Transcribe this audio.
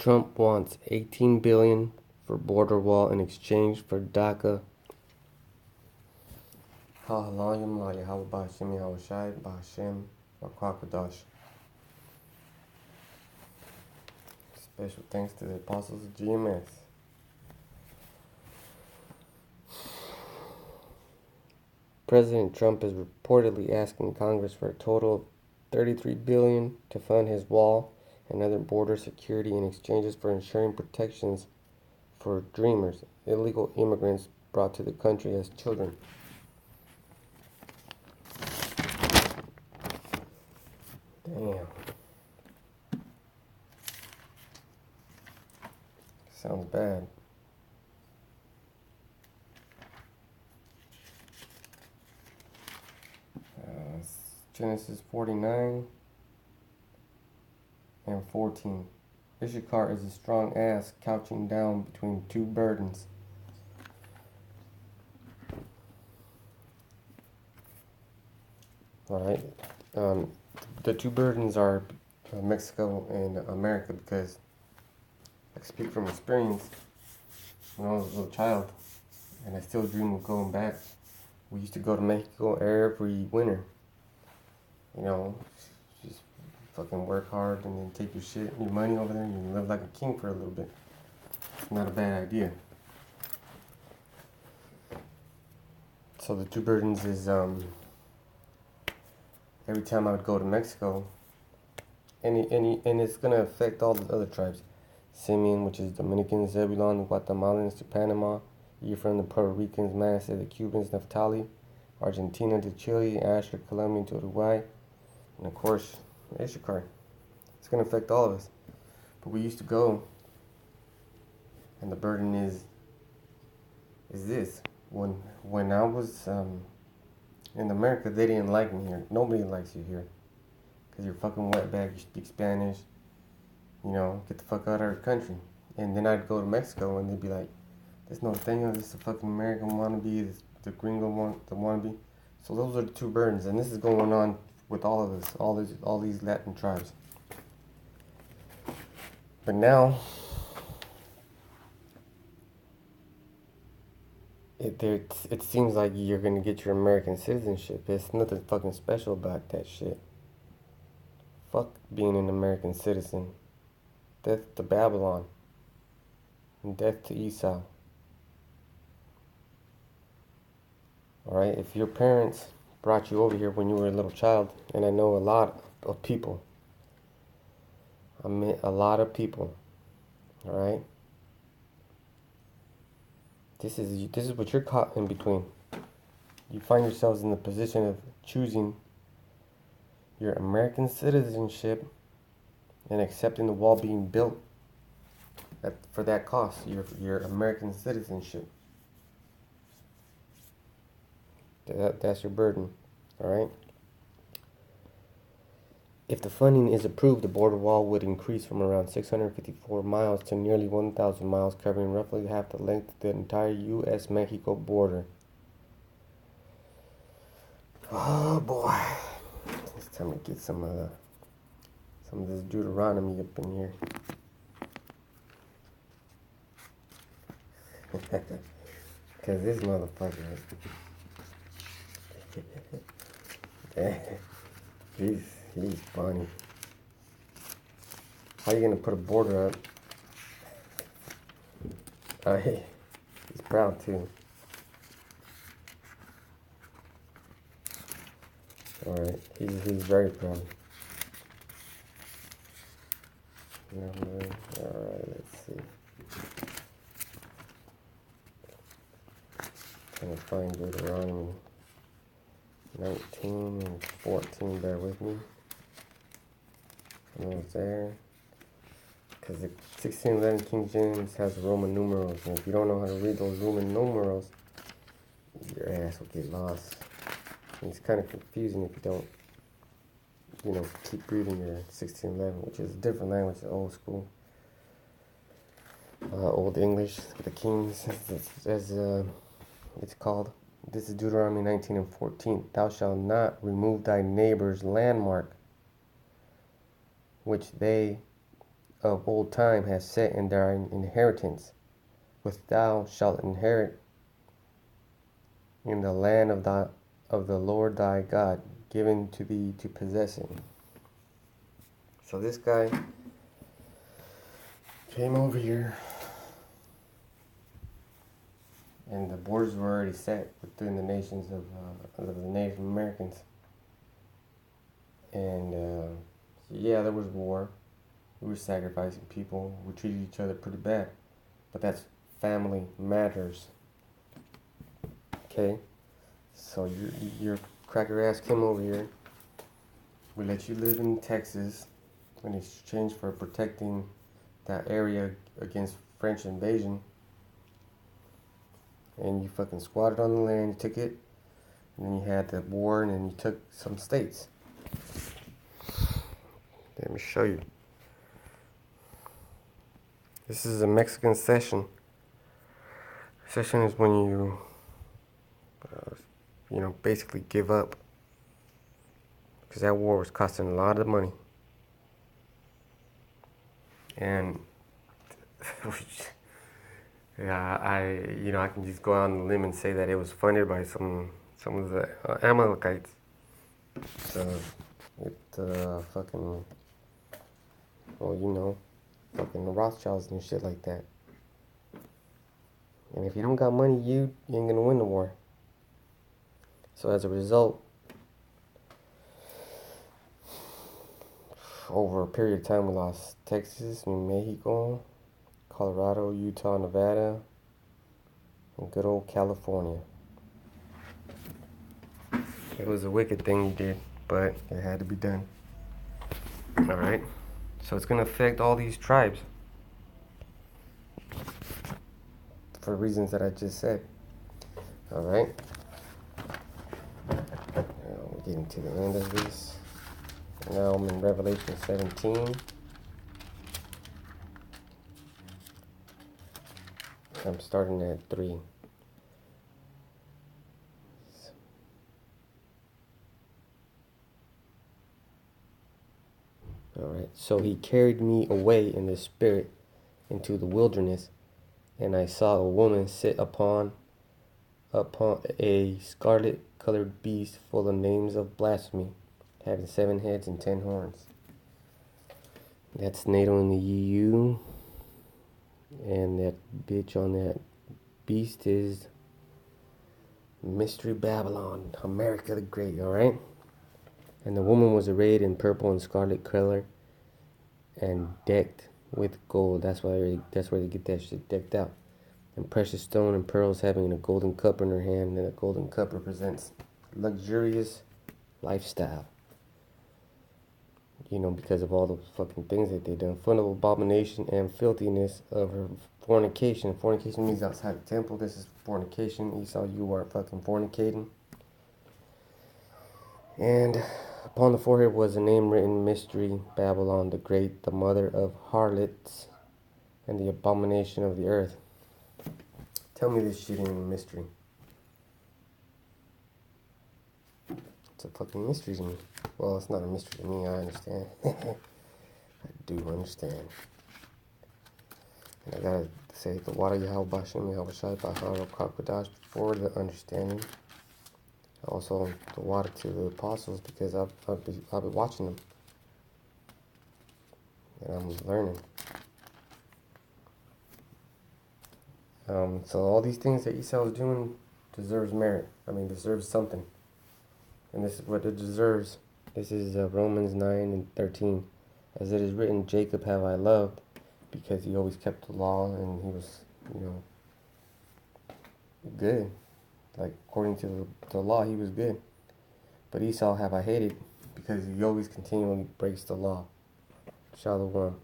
Trump wants $18 billion for border wall in exchange for DACA. Hallelujah, Yahweh Ba'Shem, Yahweh Shai, Ba'Shem, Wakwakadash. Special thanks to the apostles of GMS. President Trump is reportedly asking Congress for a total of $33 billion to fund his wall and other border security in exchanges for ensuring protections for dreamers, illegal immigrants brought to the country as children. Damn. Sounds bad. Genesis 49 and 14. Issachar is a strong ass couching down between two burdens. Alright. The two burdens are Mexico and America, because I speak from experience. When I was a little child, and I still dream of going back, we used to go to Mexico every winter. You know, just fucking work hard and then take your shit, your money over there, and you live like a king for a little bit. It's not a bad idea. So the two burdens is every time I would go to Mexico, and it's gonna affect all the other tribes. Simeon, which is Dominican, Zebulon, Guatemalans to Panama, Ephraim, the Puerto Ricans, Manasseh, the Cubans, Naphtali, Argentina to Chile, Asher, Colombia to Uruguay, and of course, Issachar. It's going to affect all of us. But we used to go, and the burden is this. When I was in America, they didn't like me here. Nobody likes you here. Because you're fucking wetback, you speak Spanish. You know, get the fuck out of our country. And then I'd go to Mexico, and they'd be like, there's no thing, this is a fucking American wannabe, this the gringo wannabe. So those are the two burdens, and this is going on with all of us, all these Latin tribes. But now, it seems like you're gonna get your American citizenship. There's nothing fucking special about that shit. Fuck being an American citizen. Death to Babylon. And death to Esau. Alright, if your parents brought you over here when you were a little child, and I know a lot of people, I mean a lot of people, alright? This is what you're caught in between. You find yourselves in the position of choosing your American citizenship and accepting the wall being built for that cost, your American citizenship. That's your burden, all right? If the funding is approved, the border wall would increase from around 654 miles to nearly 1,000 miles, covering roughly half the length of the entire U.S.-Mexico border. Oh boy, it's time to get some of this Deuteronomy up in here. Cause this motherfucker, he's funny. How you gonna put a border up? He's proud too. Alright, he's very proud. Alright, let's see. Trying to find Deuteronomy 19 and 14, bear with me. Almost there. Because the 1611 King James has Roman numerals, and if you don't know how to read those Roman numerals, your ass will get lost. And it's kind of confusing if you don't, keep reading your 1611, which is a different language, old school. Old English, the Kings, as it's called. This is Deuteronomy 19 and 14. Thou shalt not remove thy neighbor's landmark, which they of old time has set in their inheritance, which thou shalt inherit in the land of the Lord thy God, given to thee to possess it. So this guy came over here, and the borders were already set within the nations of the Native Americans. And yeah, there was war. We were sacrificing people. We treated each other pretty bad. But that's family matters. Okay? So your cracker ass came over here. We let you live in Texas in exchange for protecting that area against French invasion. And you fucking squatted on the land, you took it, and then you had the war, and then you took some states. Let me show you. This is a Mexican cession. Cession is when you, basically give up. Because that war was costing a lot of money. And, yeah, I can just go out on a limb and say that it was funded by some of the Amalekites. Fucking the Rothschilds and shit like that. And if you don't got money, you ain't gonna win the war. So as a result, over a period of time, we lost Texas, New Mexico, Colorado, Utah, Nevada, and good old California. It was a wicked thing you did, but it had to be done. Alright? So it's going to affect all these tribes. For reasons that I just said. Alright? We're getting to the end of this. Now I'm in Revelation 17. I'm starting at 3. Alright, so he carried me away in the spirit into the wilderness, and I saw a woman sit upon a scarlet-colored beast full of names of blasphemy, having 7 heads and 10 horns. That's NATO in the EU, and that bitch on that beast is Mystery Babylon, America the Great, alright? And the woman was arrayed in purple and scarlet color and decked with gold. That's where they get that shit decked out. And precious stone and pearls, having a golden cup in her hand. And the golden cup represents luxurious lifestyle. Because of all the fucking things that they done. Full of abomination and filthiness of her fornication. Fornication means outside the temple. This is fornication. Esau, you are fucking fornicating. And upon the forehead was a name written, Mystery Babylon the Great, the mother of harlots and the abomination of the earth. Tell me this shit ain't a mystery. It's a fucking mystery to me. Well, it's not a mystery to me, I understand. I do understand. And I gotta say, the water Yahweh Bashem Yahweh Shai Bahar Krokodish for the understanding. Also, the water to the apostles, because I've been watching them. And I'm learning. So all these things that Esau is doing deserves merit. Deserves something. And this is what it deserves. This is Romans 9 and 13. As it is written, Jacob have I loved, because he always kept the law and he was, good. Like, according to the law, he was good. But Esau have I hated, because he always continually breaks the law. Shalom.